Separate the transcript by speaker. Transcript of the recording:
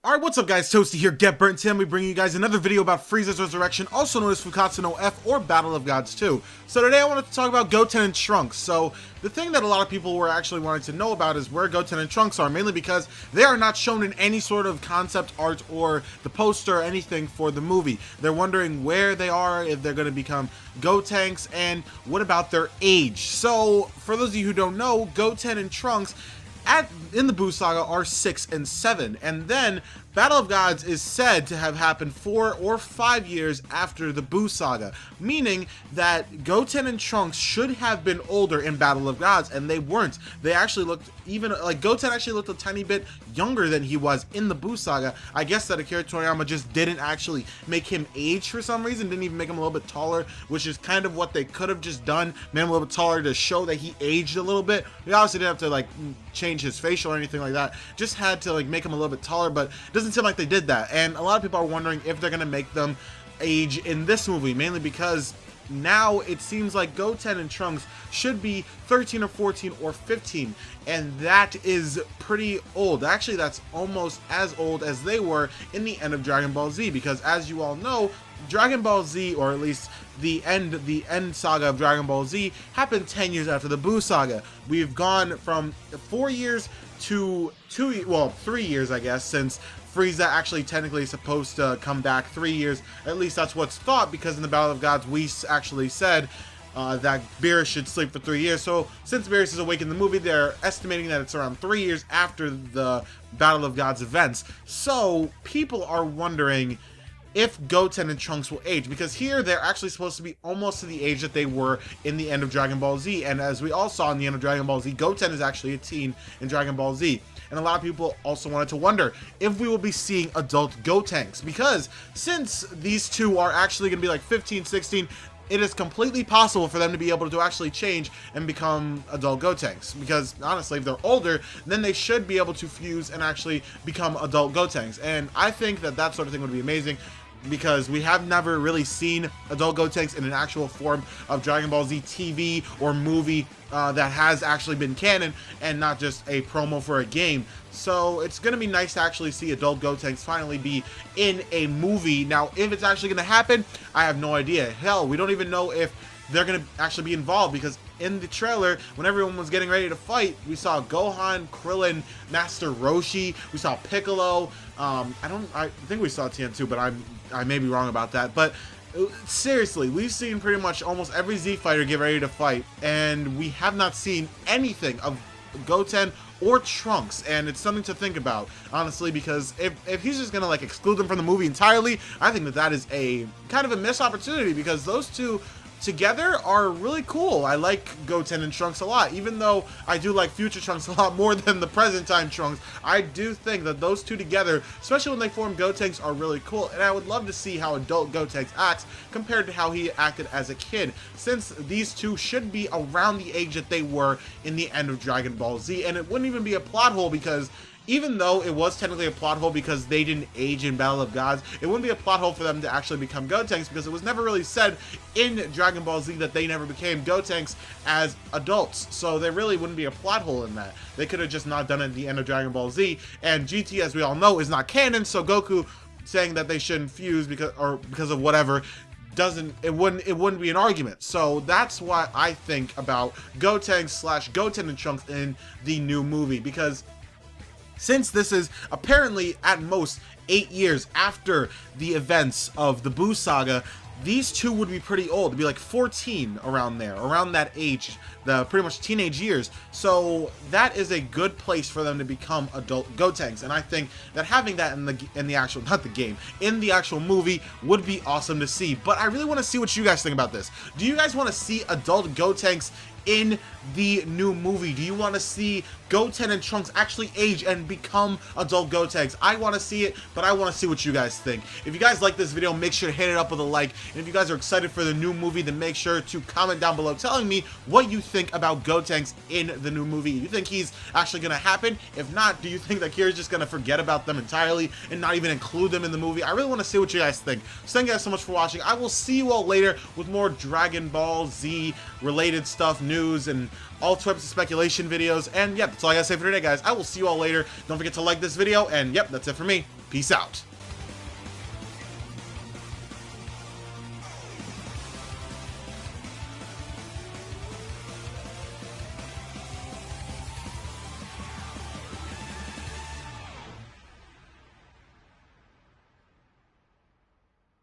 Speaker 1: Alright, what's up guys, Toasty here, Get Burnt Tim. We bring you guys another video about Frieza's Resurrection, also known as Fukatsu no F or Battle of Gods 2. So today I wanted to talk about Goten and Trunks. So the thing that a lot of people were actually wanting to know about is where Goten and Trunks are, mainly because they are not shown in any sort of concept art or the poster or anything for the movie. They're wondering where they are, if they're going to become Gotenks, and what about their age. So for those of you who don't know, Goten and Trunks in the Buu Saga are 6 and 7, and then Battle of Gods is said to have happened 4 or 5 years after the Buu Saga, meaning that Goten and Trunks should have been older in Battle of Gods, and they weren't. They actually looked, even like Goten actually looked a tiny bit younger than he was in the Buu Saga. I guess that Akira Toriyama just didn't actually make him age for some reason, didn't even make him a little bit taller, which is kind of what they could have just done, made him a little bit taller to show that he aged a little bit. We obviously didn't have to like change his facial or anything like that, just had to like make him a little bit taller, but it doesn't seem like they did that. And a lot of people are wondering if they're gonna make them age in this movie, mainly because now it seems like Goten and Trunks should be 13 or 14 or 15, and that is pretty old. Actually, that's almost as old as they were in the end of Dragon Ball Z, because as you all know, Dragon Ball Z, or at least the end saga of Dragon Ball Z, happened 10 years after the Buu Saga. We've gone from 4 years to 3 years, I guess, since Frieza actually technically is supposed to come back. 3 years, at least that's what's thought, because in the Battle of Gods we actually said that Beerus should sleep for 3 years. So since Beerus is awake in the movie, they're estimating that it's around 3 years after the Battle of Gods events. So people are wondering if Goten and Trunks will age, because here they're actually supposed to be almost to the age that they were in the end of Dragon Ball Z, and as we all saw in the end of Dragon Ball Z, Goten is actually a teen in Dragon Ball Z. And a lot of people also wanted to wonder if we will be seeing adult Gotenks, because since these two are actually going to be like 15, 16, it is completely possible for them to be able to actually change and become adult Gotenks. Because honestly, if they're older, then they should be able to fuse and actually become adult Gotenks. And I think that that sort of thing would be amazing, because we have never really seen adult Gotenks in an actual form of Dragon Ball Z TV or movie that has actually been canon and not just a promo for a game. So it's going to be nice to actually see adult Gotenks finally be in a movie. Now, if it's actually going to happen, I have no idea. Hell, we don't even know if they're going to actually be involved, because in the trailer, when everyone was getting ready to fight, we saw Gohan, Krillin, Master Roshi, we saw Piccolo. I think we saw Tien too, but I may be wrong about that. But seriously, we've seen pretty much almost every Z fighter get ready to fight, and we have not seen anything of Goten or Trunks, and it's something to think about, honestly, because if he's just gonna like exclude them from the movie entirely, I think that that is a kind of a missed opportunity, because those two together are really cool. I like Goten and Trunks a lot, even though I do like future Trunks a lot more than the present time Trunks. I do think that those two together, especially when they form Gotenks, are really cool, and I would love to see how adult Gotenks acts compared to how he acted as a kid, since these two should be around the age that they were in the end of Dragon Ball Z. And it wouldn't even be a plot hole, because even though it was technically a plot hole because they didn't age in Battle of Gods, it wouldn't be a plot hole for them to actually become Gotenks, because it was never really said in Dragon Ball Z that they never became Gotenks as adults. So there really wouldn't be a plot hole in that. They could have just not done it at the end of Dragon Ball Z, and GT, as we all know, is not canon, so Goku saying that they shouldn't fuse because of whatever it wouldn't be an argument. So that's what I think about Gotenks / Goten and Trunks in the new movie, because since this is apparently at most 8 years after the events of the Buu Saga, these two would be pretty old. It'd be like 14 around there, around that age, the pretty much teenage years. So that is a good place for them to become adult Gotenks, and I think that having that in the actual, not the game, in the actual movie would be awesome to see. But I really want to see what you guys think about this. Do you guys want to see adult Gotenks in the new movie? Do you want to see Goten and Trunks actually age and become adult Gotenks? I want to see it, but I want to see what you guys think. If you guys like this video, make sure to hit it up with a like, and if you guys are excited for the new movie, then make sure to comment down below telling me what you think about Gotenks in the new movie. You think he's actually going to happen? If not, do you think that Kira's just going to forget about them entirely and not even include them in the movie? I really want to see what you guys think. So thank you guys so much for watching. I will see you all later with more Dragon Ball Z related stuff, news, and all types of speculation videos. And yep, that's all I gotta say for today, guys. I will see you all later. Don't forget to like this video, and yep, that's it for me. Peace out.